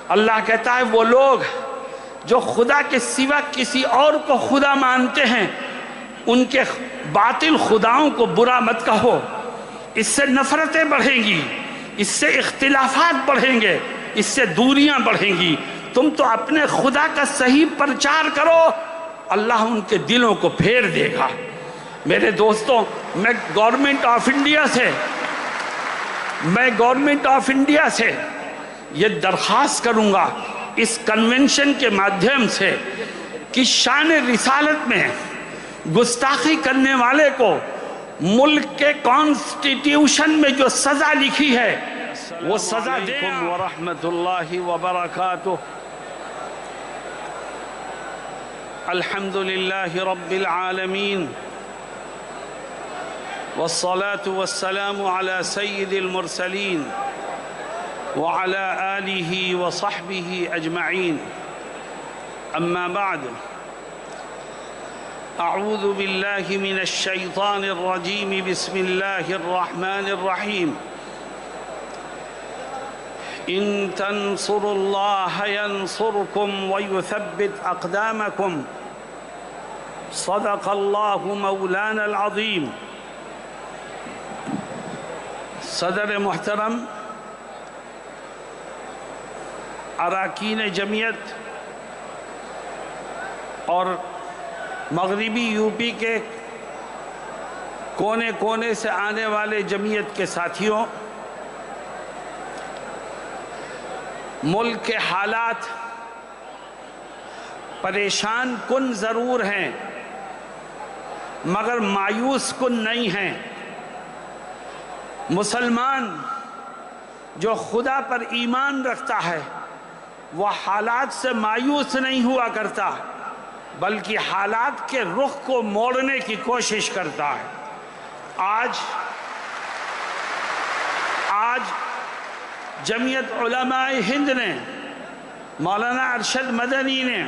اللہ کہتا ہے وہ لوگ جو خدا کے سوا کسی اور کو خدا مانتے ہیں ان کے باطل خداؤں کو برا مت کہو، اس سے نفرتیں بڑھیں گی، اس سے اختلافات بڑھیں گے، اس سے دوریاں بڑھیں گی۔ تم تو اپنے خدا کا صحیح پرچار کرو، اللہ ان کے دلوں کو پھیر دے گا۔ میرے دوستوں، میں گورنمنٹ آف انڈیا سے یہ درخواست کروں گا اس کنونشن کے مادھیم سے کہ شان رسالت میں گستاخی کرنے والے کو ملک کے کانسٹیٹیوشن میں جو سزا لکھی ہے وہ سزا دے۔ السلام علیکم ورحمۃ اللہ وبرکاتہ۔ الحمد للہ رب العالمین والصلاة والسلام على سید المرسلین وعلى آلہ وصحبہ اجمعین، اما بعد، اعوذ باللہ من الشیطان الرجیم، بسم اللہ الرحمن الرحیم۔ ان تنصروا اللہ ینصرکم ویثبت اقدامکم، صدق اللہ مولانا العظیم۔ صدر محترم، اراکین جمعیت اور مغربی یو پی کے کونے کونے سے آنے والے جمعیت کے ساتھیوں، ملک کے حالات پریشان کن ضرور ہیں مگر مایوس کن نہیں ہیں۔ مسلمان جو خدا پر ایمان رکھتا ہے وہ حالات سے مایوس نہیں ہوا کرتا بلکہ حالات کے رخ کو موڑنے کی کوشش کرتا ہے۔ آج جمعیت علماء ہند نے، مولانا ارشد مدنی نے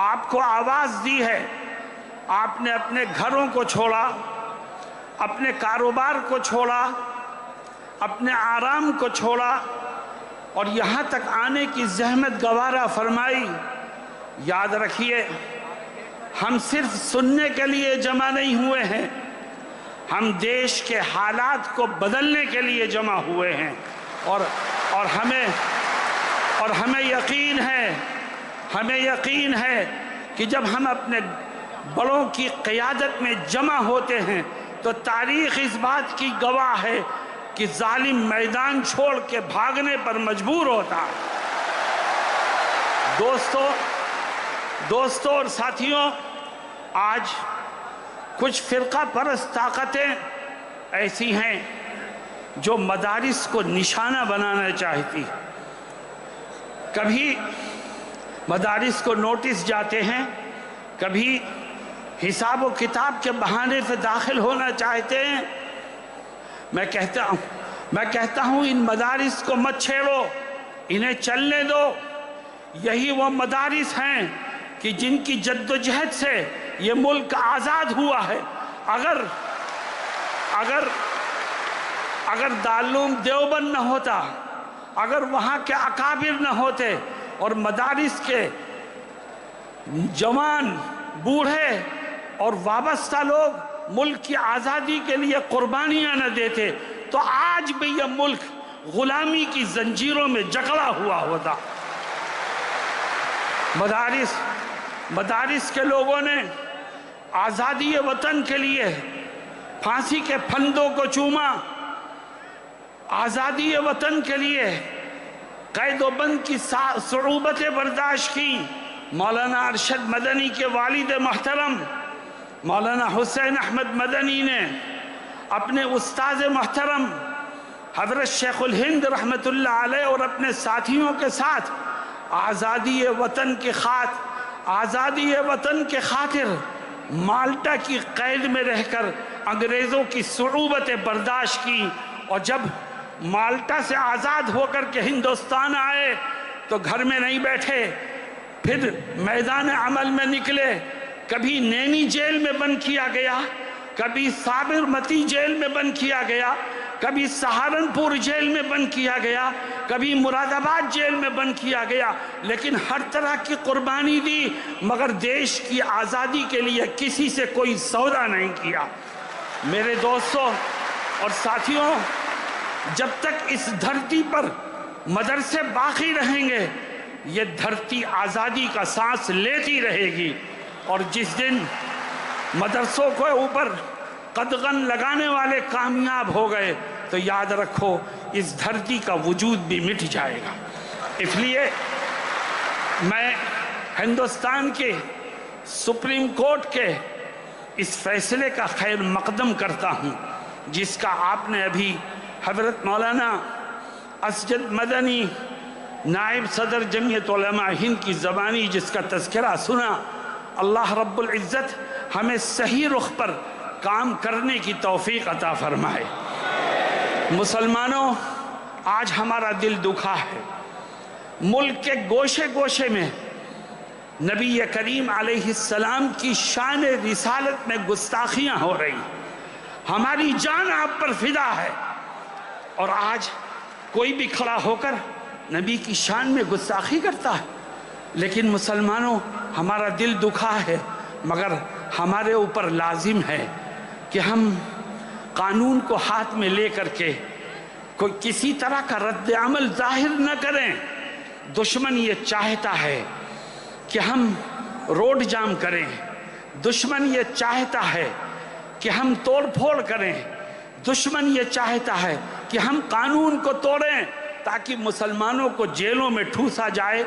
آپ کو آواز دی ہے۔ آپ نے اپنے گھروں کو چھوڑا، اپنے کاروبار کو چھوڑا، اپنے آرام کو چھوڑا اور یہاں تک آنے کی زحمت گوارا فرمائی۔ یاد رکھیے، ہم صرف سننے کے لیے جمع نہیں ہوئے ہیں، ہم دیش کے حالات کو بدلنے کے لیے جمع ہوئے ہیں، اور ہمیں یقین ہے کہ جب ہم اپنے بڑوں کی قیادت میں جمع ہوتے ہیں تو تاریخ اس بات کی گواہ ہے کہ ظالم میدان چھوڑ کے بھاگنے پر مجبور ہوتا ہے۔ دوستوں اور ساتھیوں، آج کچھ فرقہ پرست طاقتیں ایسی ہیں جو مدارس کو نشانہ بنانا چاہتی۔ کبھی مدارس کو نوٹس جاتے ہیں، کبھی حساب و کتاب کے بہانے سے داخل ہونا چاہتے ہیں۔ میں کہتا ہوں ان مدارس کو مت چھیڑو، انہیں چلنے دو۔ یہی وہ مدارس ہیں کہ جن کی جد و جہد سے یہ ملک آزاد ہوا ہے۔ اگر دارالعلوم دیوبند نہ ہوتا، اگر وہاں کے اکابر نہ ہوتے اور مدارس کے جوان، بوڑھے اور وابستہ لوگ ملک کی آزادی کے لیے قربانیاں نہ دیتے تو آج بھی یہ ملک غلامی کی زنجیروں میں جکڑا ہوا ہوتا۔ مدارس کے لوگوں نے آزادی وطن کے لیے پھانسی کے پھندوں کو چوما، آزادی وطن کے لیے قید و بند کی صعوبتیں برداشت کی۔ مولانا ارشد مدنی کے والد محترم مولانا حسین احمد مدنی نے اپنے استاذ محترم حضرت شیخ الہند رحمت اللہ علیہ اور اپنے ساتھیوں کے ساتھ آزادی وطن کے خاطر مالٹا کی قید میں رہ کر انگریزوں کی صعوبتیں برداشت کی، اور جب مالٹا سے آزاد ہو کر کے ہندوستان آئے تو گھر میں نہیں بیٹھے، پھر میدان عمل میں نکلے۔ کبھی نینی جیل میں بند کیا گیا، کبھی صابرمتی جیل میں بند کیا گیا، کبھی سہارنپور جیل میں بند کیا گیا، کبھی مراد آباد جیل میں بند کیا گیا، لیکن ہر طرح کی قربانی دی، مگر دیش کی آزادی کے لیے کسی سے کوئی سودا نہیں کیا۔ میرے دوستوں اور ساتھیوں، جب تک اس دھرتی پر مدرسے باقی رہیں گے، یہ دھرتی آزادی کا سانس لیتی رہے گی، اور جس دن مدرسوں کو اوپر قدغن لگانے والے کامیاب ہو گئے تو یاد رکھو اس دھرتی کا وجود بھی مٹ جائے گا۔ اس لیے میں ہندوستان کے سپریم کورٹ کے اس فیصلے کا خیر مقدم کرتا ہوں، جس کا آپ نے ابھی حضرت مولانا اسجد مدنی نائب صدر جمعیت علماء ہند کی زبانی جس کا تذکرہ سنا۔ اللہ رب العزت ہمیں صحیح رخ پر کام کرنے کی توفیق عطا فرمائے۔ مسلمانوں، آج ہمارا دل دکھا ہے، ملک کے گوشے گوشے میں نبی کریم علیہ السلام کی شان رسالت میں گستاخیاں ہو رہی، ہماری جان آپ پر فدا ہے، اور آج کوئی بھی کھڑا ہو کر نبی کی شان میں گستاخی کرتا ہے۔ لیکن مسلمانوں، ہمارا دل دکھا ہے، مگر ہمارے اوپر لازم ہے کہ ہم قانون کو ہاتھ میں لے کر کے کوئی کسی طرح کا رد عمل ظاہر نہ کریں۔ دشمن یہ چاہتا ہے کہ ہم روڈ جام کریں، دشمن یہ چاہتا ہے کہ ہم توڑ پھوڑ کریں، دشمن یہ چاہتا ہے کہ ہم قانون کو توڑیں تاکہ مسلمانوں کو جیلوں میں ٹھوسا جائے،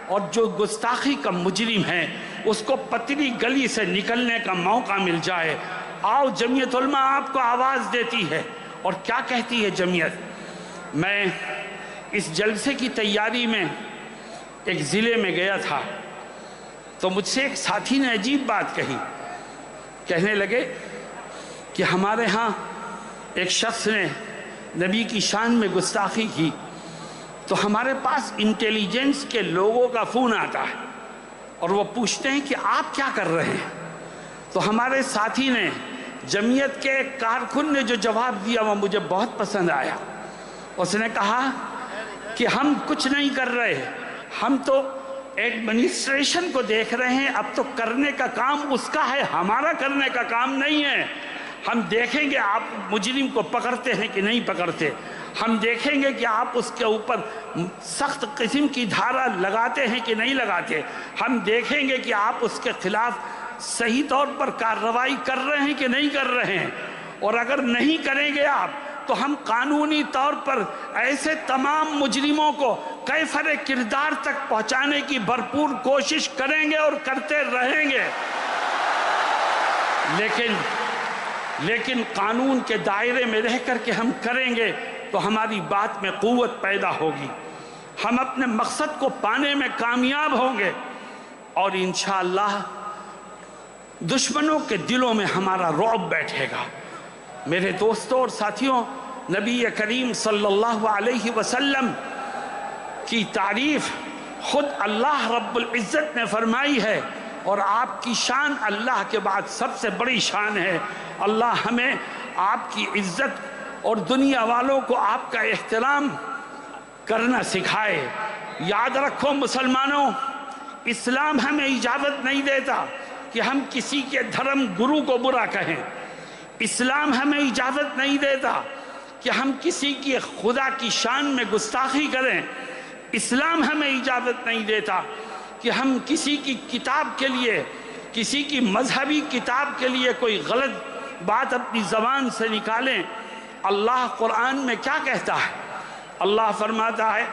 اور جو گستاخی کا مجرم ہے اس کو پتلی گلی سے نکلنے کا موقع مل جائے۔ آؤ، جمعیت علماء آپ کو آواز دیتی ہے، اور کیا کہتی ہے جمعیت؟ میں اس جلسے کی تیاری میں ایک ضلع میں گیا تھا، تو مجھ سے ایک ساتھی نے عجیب بات کہی، کہنے لگے کہ ہمارے ہاں ایک شخص نے نبی کی شان میں گستاخی کی، تو ہمارے پاس انٹیلیجنس کے لوگوں کا فون آتا ہے اور وہ پوچھتے ہیں کہ آپ کیا کر رہے ہیں۔ تو ہمارے ساتھی نے، جمعیت کے ایک کارکن نے جو جواب دیا وہ مجھے بہت پسند آیا۔ اس نے کہا کہ ہم کچھ نہیں کر رہے، ہم تو ایڈمنسٹریشن کو دیکھ رہے ہیں، اب تو کرنے کا کام اس کا ہے، ہمارا کرنے کا کام نہیں ہے۔ ہم دیکھیں گے آپ مجرم کو پکڑتے ہیں کہ نہیں پکڑتے، ہم دیکھیں گے کہ آپ اس کے اوپر سخت قسم کی دھارا لگاتے ہیں کہ نہیں لگاتے، ہم دیکھیں گے کہ آپ اس کے خلاف صحیح طور پر کارروائی کر رہے ہیں کہ نہیں کر رہے ہیں، اور اگر نہیں کریں گے آپ تو ہم قانونی طور پر ایسے تمام مجرموں کو کیفر کردار تک پہنچانے کی بھرپور کوشش کریں گے اور کرتے رہیں گے۔ لیکن قانون کے دائرے میں رہ کر کے ہم کریں گے تو ہماری بات میں قوت پیدا ہوگی، ہم اپنے مقصد کو پانے میں کامیاب ہوں گے، اور انشاءاللہ دشمنوں کے دلوں میں ہمارا رعب بیٹھے گا۔ میرے دوستوں اور ساتھیوں، نبی کریم صلی اللہ علیہ وسلم کی تعریف خود اللہ رب العزت نے فرمائی ہے، اور آپ کی شان اللہ کے بعد سب سے بڑی شان ہے۔ اللہ ہمیں آپ کی عزت اور دنیا والوں کو آپ کا احترام کرنا سکھائے۔ یاد رکھو مسلمانوں، اسلام ہمیں اجازت نہیں دیتا کہ ہم کسی کے دھرم گرو کو برا کہیں، اسلام ہمیں اجازت نہیں دیتا کہ ہم کسی کی خدا کی شان میں گستاخی کریں، اسلام ہمیں اجازت نہیں دیتا کہ ہم کسی کی کتاب کے لیے، کسی کی مذہبی کتاب کے لیے کوئی غلط بات اپنی زبان سے نکالیں۔ اللہ قرآن میں کیا کہتا ہے؟ اللہ فرماتا ہے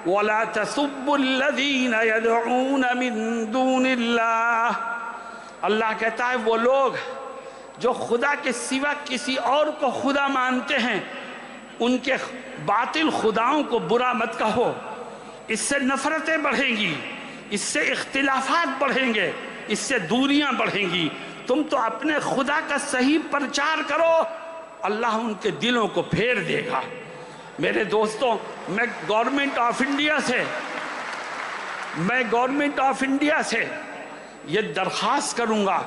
وَلَا تَسُبُّوا الَّذِينَ يَدْعُونَ مِن دُونِ اللَّهِ، اللہ کہتا ہے وہ لوگ جو خدا کے سوا کسی اور کو خدا مانتے ہیں، ان کے باطل خداؤں کو برا مت کہو، اس سے نفرتیں بڑھیں گی، اس سے اختلافات بڑھیں گے، اس سے دوریاں بڑھیں گی۔ تم تو اپنے خدا کا صحیح پرچار کرو، اللہ ان کے دلوں کو پھیر دے گا۔ میرے دوستوں، میں گورنمنٹ آف انڈیا سے یہ درخواست کروں گا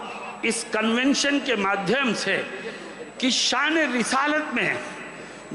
اس کنونشن کے مادھیم سے کہ شان رسالت میں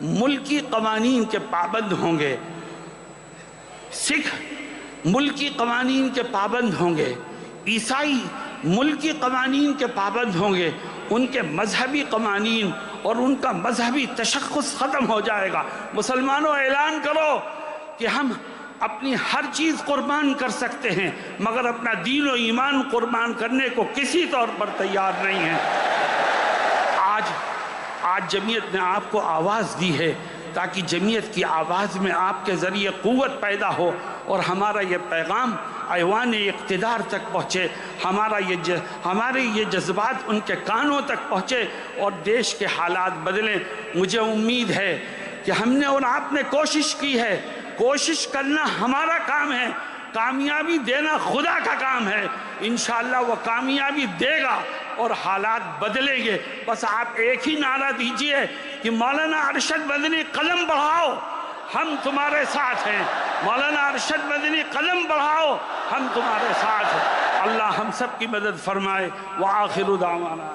ملکی قوانین کے پابند ہوں گے، سکھ ملکی قوانین کے پابند ہوں گے، عیسائی ملکی قوانین کے پابند ہوں گے، ان کے مذہبی قوانین اور ان کا مذہبی تشخص ختم ہو جائے گا۔ مسلمانوں اعلان کرو کہ ہم اپنی ہر چیز قربان کر سکتے ہیں مگر اپنا دین و ایمان قربان کرنے کو کسی طور پر تیار نہیں ہیں۔ آج جمعیت نے آپ کو آواز دی ہے تاکہ جمعیت کی آواز میں آپ کے ذریعے قوت پیدا ہو اور ہمارا یہ پیغام ایوان اقتدار تک پہنچے، ہمارے یہ جذبات ان کے کانوں تک پہنچے اور دیش کے حالات بدلیں۔ مجھے امید ہے کہ ہم نے اور آپ نے کوشش کی ہے، کوشش کرنا ہمارا کام ہے، کامیابی دینا خدا کا کام ہے۔ انشاءاللہ وہ کامیابی دے گا اور حالات بدلیں گے۔ بس آپ ایک ہی نعرہ دیجئے کہ مولانا ارشد مدنی قلم بڑھاؤ، ہم تمہارے ساتھ ہیں۔ مولانا ارشد مدنی قلم بڑھاؤ، ہم تمہارے ساتھ ہیں۔ اللہ ہم سب کی مدد فرمائے۔ وآخر دعوانا